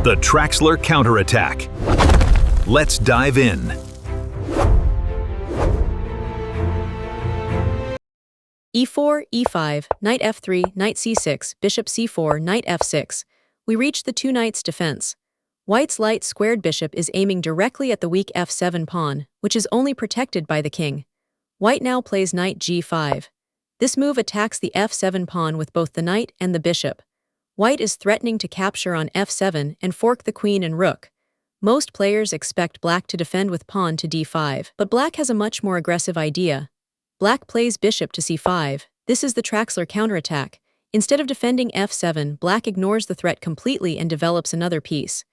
The Traxler Counterattack. Let's dive in. e4, e5, knight f3, knight c6, bishop c4, knight f6. We reach the two knights' defense. White's light squared bishop is aiming directly at the weak f7 pawn, which is only protected by the king. White now plays knight g5. This move attacks the f7 pawn with both the knight and the bishop. White is threatening to capture on f7 and fork the queen and rook. Most players expect black to defend with pawn to d5, but black has a much more aggressive idea. Black plays bishop to c5. This is the Traxler counterattack. Instead of defending f7, black ignores the threat completely and develops another piece.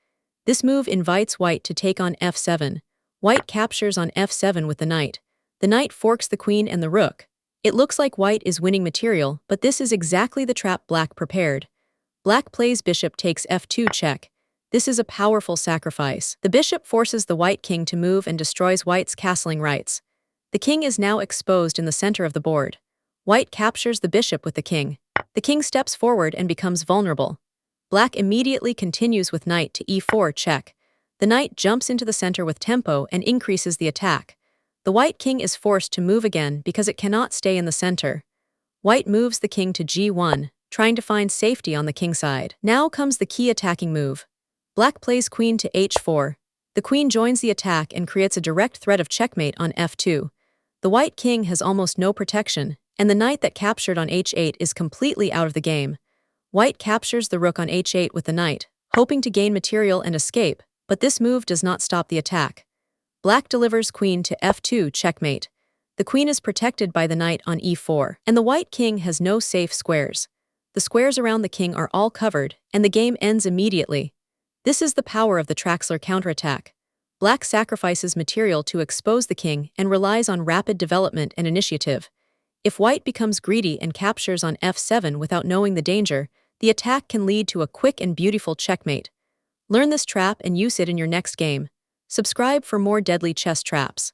This move invites white to take on f7. White captures on f7 with the knight. The knight forks the queen and the rook. It looks like white is winning material, but this is exactly the trap black prepared. Black plays bishop takes f2 check. This is a powerful sacrifice. The bishop forces the white king to move and destroys white's castling rights. The king is now exposed in the center of the board. White captures the bishop with the king. The king steps forward and becomes vulnerable. Black immediately continues with knight to e4 check. The knight jumps into the center with tempo and increases the attack. The white king is forced to move again because it cannot stay in the center. White moves the king to g1, trying to find safety on the king side. Now comes the key attacking move. Black plays queen to h4. The queen joins the attack and creates a direct threat of checkmate on f2. The white king has almost no protection, and the knight that captured on h8 is completely out of the game. White captures the rook on h8 with the knight, hoping to gain material and escape, but this move does not stop the attack. Black delivers queen to f2 checkmate. The queen is protected by the knight on e4, and the white king has no safe squares. The squares around the king are all covered, and the game ends immediately. This is the power of the Traxler counterattack. Black sacrifices material to expose the king and relies on rapid development and initiative. If white becomes greedy and captures on f7 without knowing the danger, the attack can lead to a quick and beautiful checkmate. Learn this trap and use it in your next game. Subscribe for more deadly chess traps.